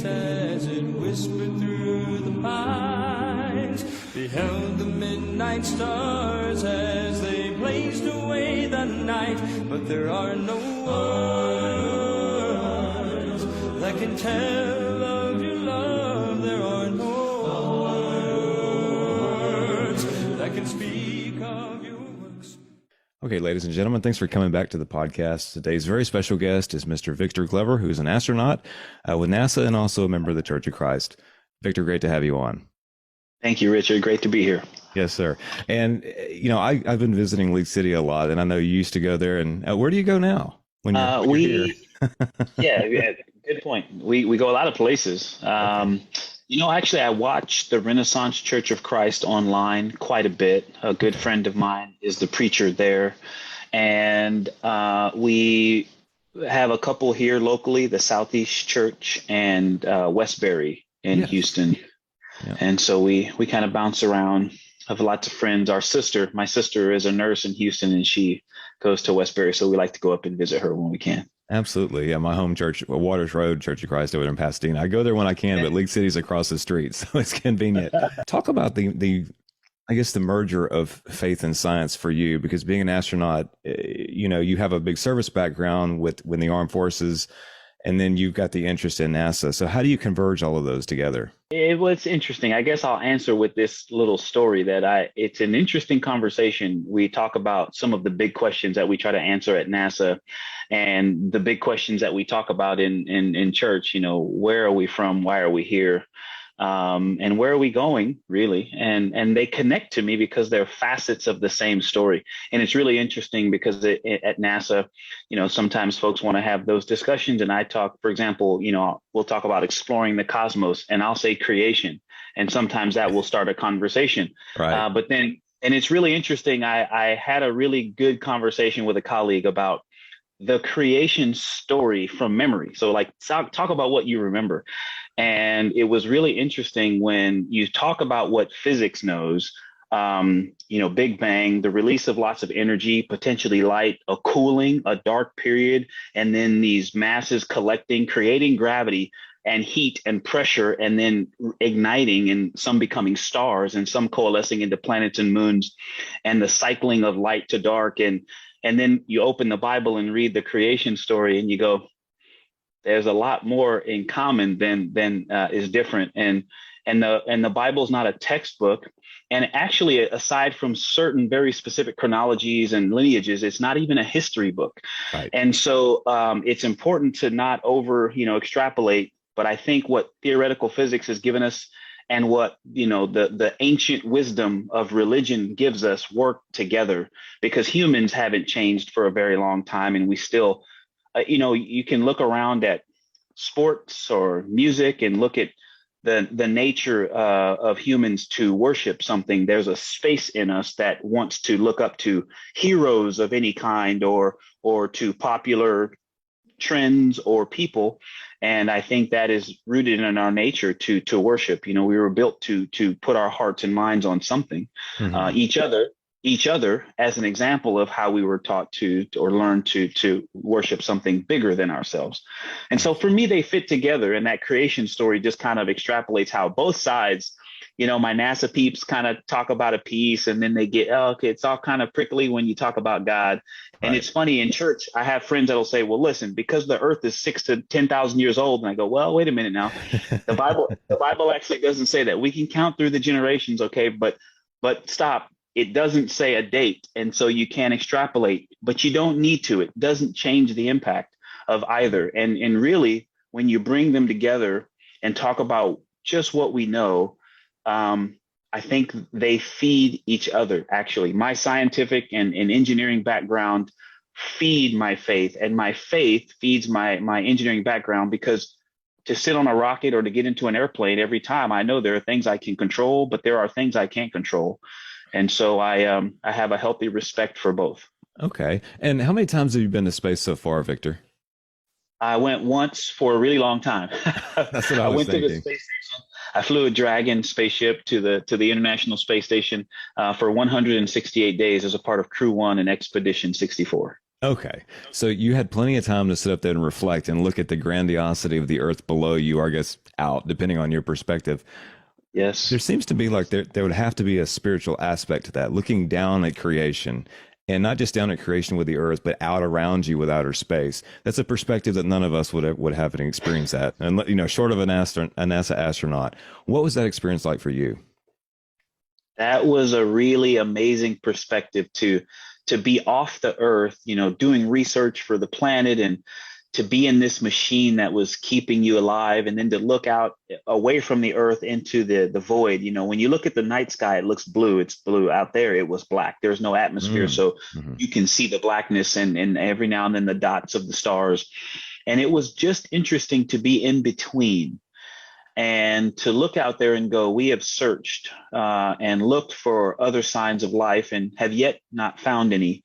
as it whispered through the pines, beheld the midnight stars as they blazed away the night. But there are no words that can tell of your love. There are no words that can speak of your works. Okay, ladies and gentlemen, thanks for coming back to the podcast. Today's very special guest is Mr. Victor Glover, who's an astronaut with NASA and also a member of the Church of Christ. Victor, great to have you on. Thank you, Richard. Great to be here. Yes, sir. And, you know, I've been visiting League City a lot, and I know you used to go there. And where do you go now? When you're here? Yeah, good point. We go a lot of places. You know, actually, I watch the Renaissance Church of Christ online quite a bit. A good friend of mine is the preacher there. And we have a couple here locally, the Southeast Church and Westbury in Houston. Yeah. And so we kind of bounce around. I have lots of friends. My sister is a nurse in Houston, and she goes to Westbury. So we like to go up and visit her when we can. Absolutely. Yeah. My home church, Waters Road, Church of Christ over in Pasadena. I go there when I can, but League City's across the street, so it's convenient. Talk about the merger of faith and science for you, because being an astronaut, you know, you have a big service background with the armed forces, and then you've got the interest in NASA. So how do you converge all of those together? It was interesting. I guess I'll answer with this little story that it's an interesting conversation. We talk about some of the big questions that we try to answer at NASA, and the big questions that we talk about in church. You know, where are we from? Why are we here? And where are we going, really? And they connect to me because they're facets of the same story. And it's really interesting because at NASA, you know, sometimes folks want to have those discussions. And I talk, for example, you know, we'll talk about exploring the cosmos, and I'll say creation. And sometimes that will start a conversation. Right. But then, and it's really interesting. I had a really good conversation with a colleague about the creation story from memory. So like talk about what you remember. And it was really interesting when you talk about what physics knows, you know, Big Bang, the release of lots of energy, potentially light, a cooling, a dark period, and then these masses collecting, creating gravity and heat and pressure, and then igniting, and some becoming stars and some coalescing into planets and moons, and the cycling of light to dark. And then you open the Bible and read the creation story, and you go, there's a lot more in common than is different. And the Bible's not a textbook. And actually, aside from certain very specific chronologies and lineages, it's not even a history book. Right. And so it's important to not extrapolate. But I think what theoretical physics has given us, and what, you know, the ancient wisdom of religion gives us, work together, because humans haven't changed for a very long time. And we still, you know, you can look around at sports or music and look at the nature of humans to worship something. There's a space in us that wants to look up to heroes of any kind, or to popular trends or people. And I think that is rooted in our nature to worship. You know, we were built to put our hearts and minds on something, each other as an example of how we were taught to or learned to worship something bigger than ourselves. And so for me, they fit together, and that creation story just kind of extrapolates how both sides, you know, my NASA peeps kind of talk about a piece, and then they get, okay, it's all kind of prickly when you talk about God. And It's funny, in church, I have friends that'll say, well, listen, because the earth is 6,000 to 10,000 years old. And I go, well, wait a minute now. The Bible actually doesn't say that. We can count through the generations. Okay. But stop. It doesn't say a date. And so you can't extrapolate, but you don't need to. It doesn't change the impact of either. And really, when you bring them together and talk about just what we know, I think they feed each other. Actually, my scientific and engineering background feed my faith, and my faith feeds my engineering background, because to sit on a rocket or to get into an airplane every time, I know there are things I can control, but there are things I can't control. And so I have a healthy respect for both. Okay. And how many times have you been to space so far, Victor? I went once for a really long time. That's what I was went thinking. to the space station. I flew a Dragon spaceship to the International Space Station for 168 days as a part of Crew 1 and Expedition 64. Okay. So you had plenty of time to sit up there and reflect and look at the grandiosity of the earth below you, or I guess out, depending on your perspective. There Yes. seems to be like there would have to be a spiritual aspect to that, looking down at creation, and not just down at creation with the earth, but out around you with outer space. That's a perspective that none of us would have an experience at. And short of a NASA astronaut, what was that experience like for you? That was a really amazing perspective to be off the earth, doing research for the planet and to be in this machine that was keeping you alive, and then to look out away from the earth into the void. When you look at the night sky, it looks blue. It's blue. Out there, it was black. There's no atmosphere. Mm. So Hmm. you can see the blackness and every now and then the dots of the stars. And it was just interesting to be in between and to look out there and go, we have searched and looked for other signs of life and have yet not found any.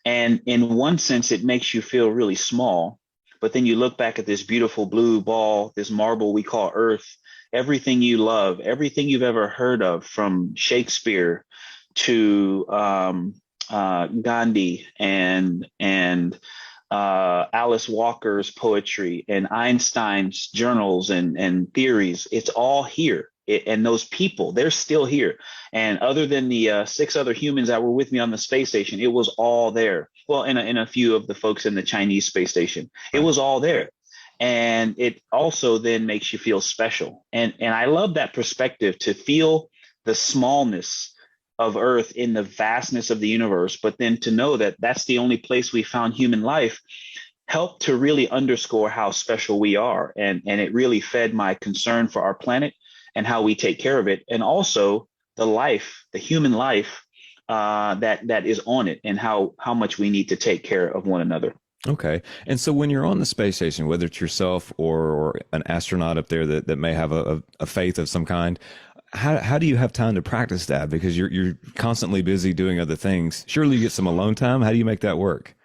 And in one sense, it makes you feel really small. But then you look back at this beautiful blue ball, this marble we call Earth, everything you love, everything you've ever heard of, from Shakespeare to Gandhi and Alice Walker's poetry and Einstein's journals and theories. It's all here. And those people, they're still here. And other than the 6 other humans that were with me on the space station, it was all there. Well, in a few of the folks in the Chinese space station, it Right. was all there. And it also then makes you feel special. And I love that perspective, to feel the smallness of Earth in the vastness of the universe, but then to know that that's the only place we found human life helped to really underscore how special we are. And it really fed my concern for our planet and how we take care of it. And also the human life that is on it, and how much we need to take care of one another. Okay. And so when you're on the space station, whether it's yourself or an astronaut up there that may have a faith of some kind, how do you have time to practice that? Because you're constantly busy doing other things. Surely you get some alone time. How do you make that work?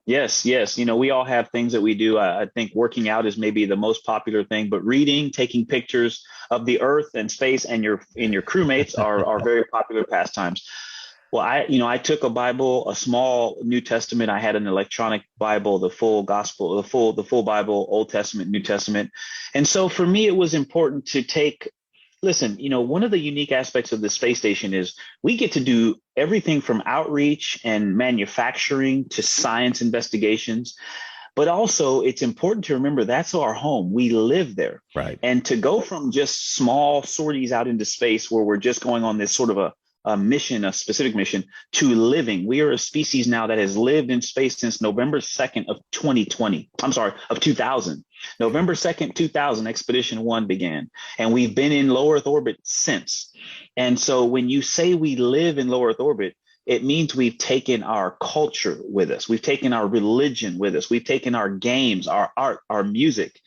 Yes, yes. We all have things that we do. I think working out is maybe the most popular thing, but reading, taking pictures of the Earth and space and your crewmates are very popular pastimes. Well, I took a Bible, a small New Testament. I had an electronic Bible, the full gospel, the full Bible, Old Testament, New Testament. And so for me, it was important to take. Listen, one of the unique aspects of the space station is we get to do everything from outreach and manufacturing to science investigations. But also, it's important to remember that's our home. We live there. Right. And to go from just small sorties out into space where we're just going on this sort of a mission, a specific mission, to living. We are a species now that has lived in space since November 2nd of 2020. I'm sorry, of 2000. November 2nd, 2000, Expedition 1 began. And we've been in low Earth orbit since. And so when you say we live in low Earth orbit, it means we've taken our culture with us. We've taken our religion with us. We've taken our games, our art, our music.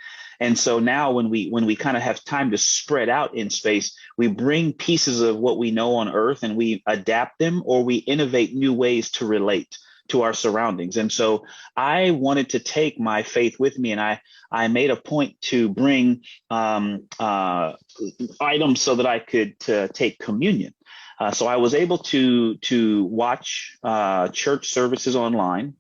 And so now when we kind of have time to spread out in space, we bring pieces of what we know on Earth and we adapt them, or we innovate new ways to relate to our surroundings. And so I wanted to take my faith with me, and I made a point to bring items so that I could take communion. So I was able to watch church services online.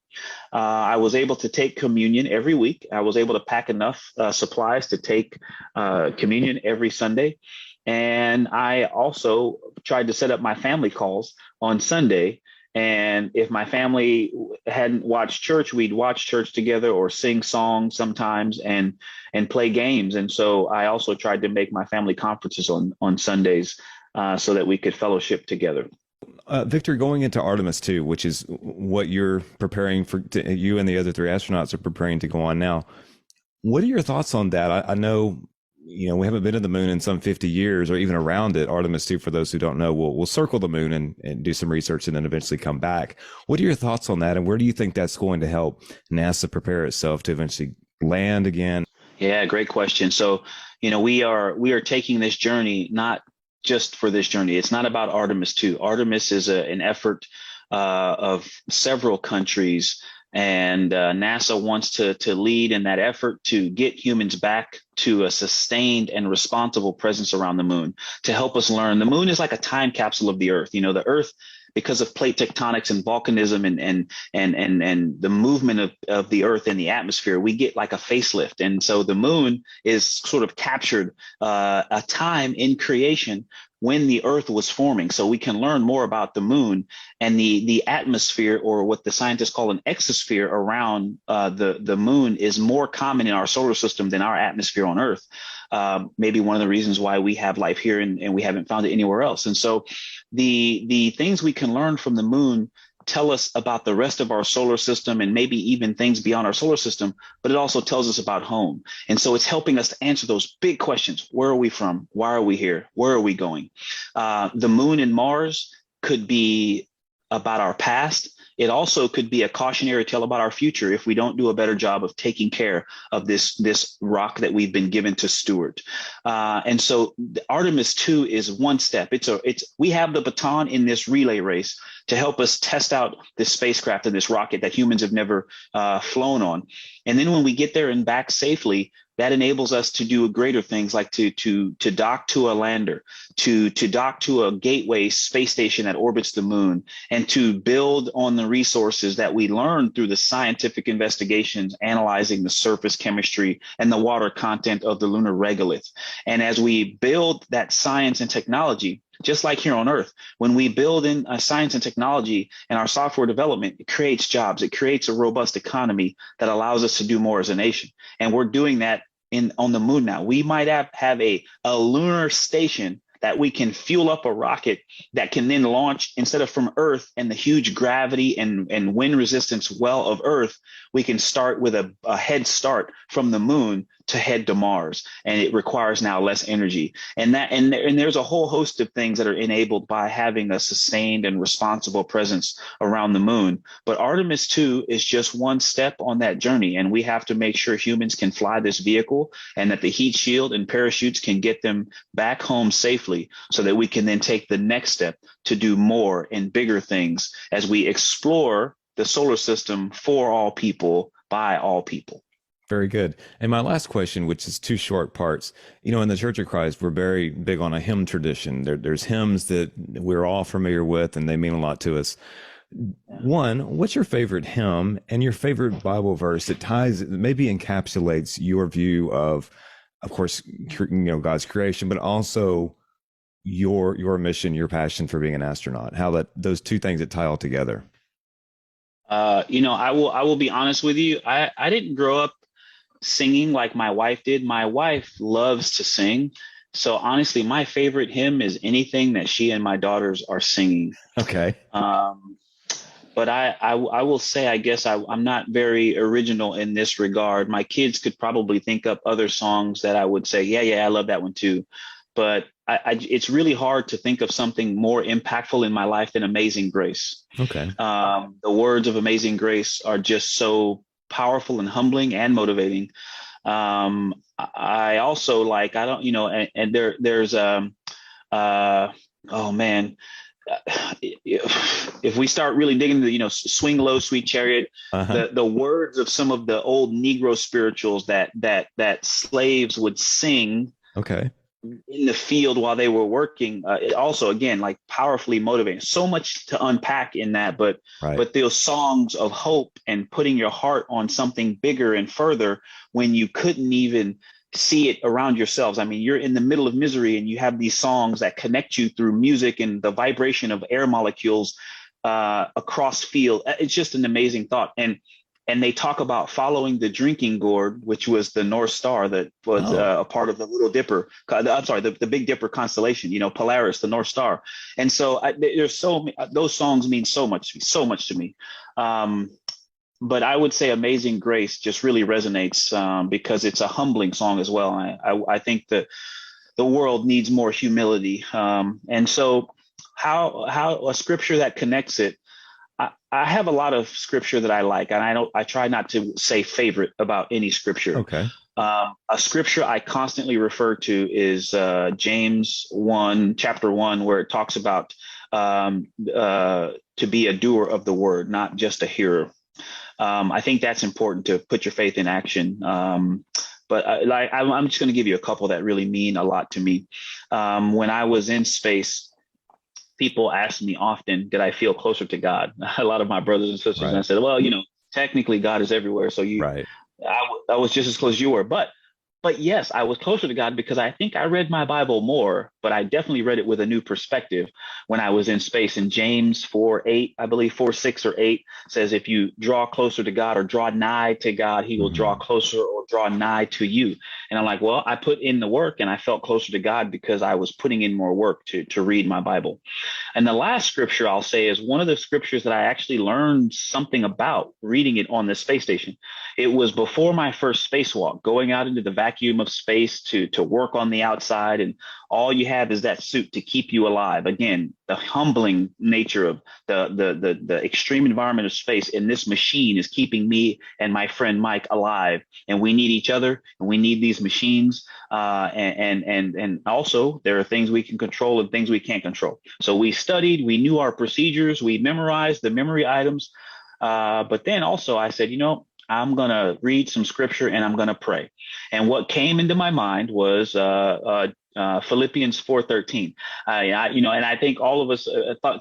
I was able to take communion every week. I was able to pack enough supplies to take communion every Sunday. And I also tried to set up my family calls on Sunday. And if my family hadn't watched church, we'd watch church together or sing songs sometimes and play games. And so I also tried to make my family conferences on Sundays so that we could fellowship together. Victor, going into Artemis 2, which is what you're preparing for, you and the other 3 astronauts are preparing to go on now. What are your thoughts on that? I know, we haven't been to the moon in some 50 years or even around it. Artemis 2, for those who don't know, we'll circle the moon and do some research and then eventually come back. What are your thoughts on that? And where do you think that's going to help NASA prepare itself to eventually land again? Yeah, great question. So, we are taking this journey not just for this journey. It's not about Artemis 2. Artemis is an effort of several countries, and NASA wants to lead in that effort to get humans back to a sustained and responsible presence around the moon, to help us learn. The moon is like a time capsule of the Earth. The Earth because of plate tectonics and volcanism and the movement of the Earth and the atmosphere, we get like a facelift. And so the moon is sort of captured a time in creation when the Earth was forming. So we can learn more about the moon and the atmosphere, or what the scientists call an exosphere around the moon, is more common in our solar system than our atmosphere on Earth. Maybe one of the reasons why we have life here and we haven't found it anywhere else. And so the things we can learn from the moon tell us about the rest of our solar system and maybe even things beyond our solar system, but it also tells us about home. And so it's helping us to answer those big questions. Where are we from? Why are we here? Where are we going? The moon and Mars could be about our past. It also could be a cautionary tale about our future if we don't do a better job of taking care of this rock that we've been given to steward. And so Artemis 2 is one step. We have the baton in this relay race to help us test out this spacecraft and this rocket that humans have never flown on. And then when we get there and back safely, that enables us to do greater things, like to dock to a lander, to dock to a gateway space station that orbits the moon, and to build on the resources that we learned through the scientific investigations analyzing the surface chemistry and the water content of the lunar regolith. And as we build that science and technology, just like here on Earth, when we build in science and technology and our software development, it creates jobs. It creates a robust economy that allows us to do more as a nation. And we're doing that on the moon now. We might have a lunar station that we can fuel up a rocket that can then launch, instead of from Earth and the huge gravity and wind resistance well of Earth, we can start with a head start from the moon to head to Mars, and it requires now less energy. And there's a whole host of things that are enabled by having a sustained and responsible presence around the moon. But Artemis 2 is just one step on that journey, and we have to make sure humans can fly this vehicle and that the heat shield and parachutes can get them back home safely, so that we can then take the next step to do more and bigger things as we explore the solar system for all people, by all people. Very good. And my last question, which is two short parts. In the Church of Christ, we're very big on a hymn tradition. There's hymns that we're all familiar with, and they mean a lot to us. One, what's your favorite hymn and your favorite Bible verse that maybe encapsulates your view of course, God's creation, but also your mission, your passion for being an astronaut? How those two things that tie all together. I will be honest with you. I didn't grow up singing like my wife did. My wife loves to sing. So honestly, my favorite hymn is anything that she and my daughters are singing. Okay. But I will say, I guess I'm not very original in this regard. My kids could probably think up other songs that I would say, yeah, I love that one too. But it's really hard to think of something more impactful in my life than Amazing Grace. Okay. The words of Amazing Grace are just so powerful and humbling and motivating. I also there's oh man, if we start really digging into, Swing Low, Sweet Chariot, the words of some of the old Negro spirituals that slaves would sing. Okay. In the field while they were working, it also, again, like powerfully motivating. So much to unpack in that, but those songs of hope and putting your heart on something bigger and further when you couldn't even see it around yourselves. I mean, you're in the middle of misery and you have these songs that connect you through music and the vibration of air molecules across field. It's just an amazing thought. And they talk about following the drinking gourd, which was the North Star that was a part of the Little Dipper. The Big Dipper constellation, Polaris, the North Star. And so those songs mean so much to me. But I would say Amazing Grace just really resonates because it's a humbling song as well. I think that the world needs more humility. And so how a scripture that connects it, I have a lot of scripture that I like, and I try not to say favorite about any scripture. Okay. A scripture I constantly refer to is James 1, chapter 1, where it talks about to be a doer of the word, not just a hearer. I think that's important, to put your faith in action. But I'm just going to give you a couple that really mean a lot to me. When I was in space, people ask me often, did I feel closer to God? A lot of my brothers and sisters, Right. and I said, well, technically God is everywhere. So Right. I was just as close as you were, but yes, I was closer to God because I think I read my Bible more, but I definitely read it with a new perspective when I was in space. In James 4:8, I believe 4:6 or 8 says, if you draw closer to God or draw nigh to God, he will draw closer or draw nigh to you. And I'm like, well, I put in the work and I felt closer to God because I was putting in more work to read my Bible. And the last scripture I'll say is one of the scriptures that I actually learned something about reading it on the space station. It was before my first spacewalk, going out into the vacuum of space to work on the outside. And all you have is that suit to keep you alive. Again, the humbling nature of the extreme environment of space. And this machine is keeping me and my friend Mike alive. And we need each other and we need these machines. And also there are things we can control and things we can't control. So we studied, we knew our procedures, we memorized the memory items. But then also I said, I'm going to read some scripture and I'm going to pray. And what came into my mind was Philippians 4:13. And I think all of us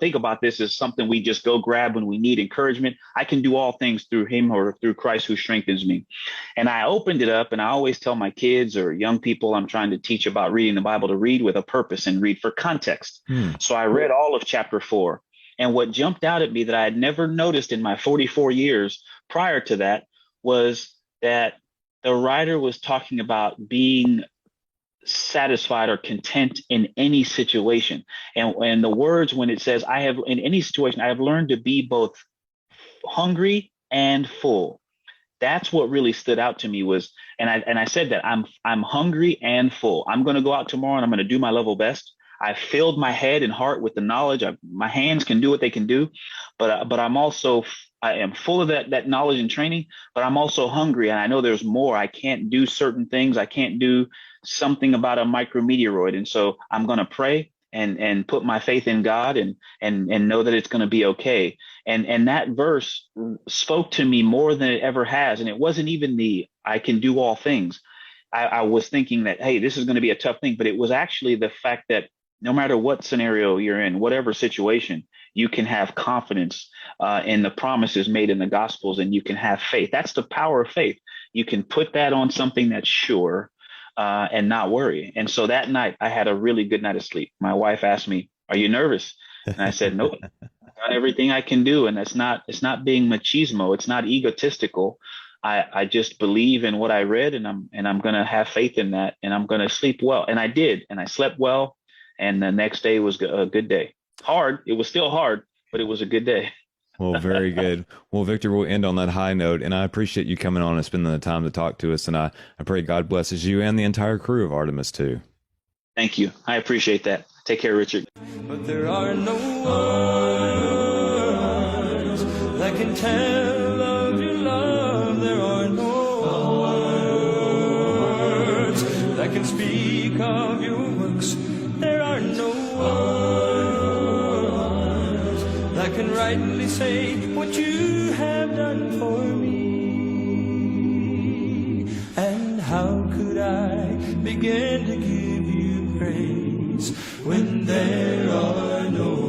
think about this as something we just go grab when we need encouragement. I can do all things through him or through Christ who strengthens me. And I opened it up, and I always tell my kids or young people I'm trying to teach about reading the Bible to read with a purpose and read for context. So I read all of chapter 4. And what jumped out at me that I had never noticed in my 44 years prior to that was that the writer was talking about being satisfied or content in any situation. And the words, when it says, in any situation, I have learned to be both hungry and full. That's what really stood out to me was, and I said that I'm hungry and full. I'm going to go out tomorrow and I'm going to do my level best. I've filled my head and heart with the knowledge. My hands can do what they can do, but I am full of that knowledge and training, but I'm also hungry. And I know there's more. I can't do certain things. I can't do something about a micrometeoroid. And so I'm going to pray and put my faith in God and know that it's going to be okay. And that verse spoke to me more than it ever has. And it wasn't even I can do all things. I was thinking that, hey, this is going to be a tough thing, but it was actually the fact that no matter what scenario you're in, whatever situation, you can have confidence in the promises made in the Gospels, and you can have faith. That's the power of faith. You can put that on something that's sure and not worry. And so that night, I had a really good night of sleep. My wife asked me, "Are you nervous?" And I said, "Nope. I've done everything I can do." And it's not being machismo. It's not egotistical. I just believe in what I read, and I'm going to have faith in that, and I'm going to sleep well. And I did, and I slept well. And the next day was a good day. Hard. It was still hard, but it was a good day. Well, very good. Well, Victor, we'll end on that high note. And I appreciate you coming on and spending the time to talk to us. And I pray God blesses you and the entire crew of Artemis too. Thank you. I appreciate that. Take care, Richard. But there are no words that can tell of your love. There are no words that can speak of your works. There are no words that can rightly say what you have done for me. And how could I begin to give you praise when there are no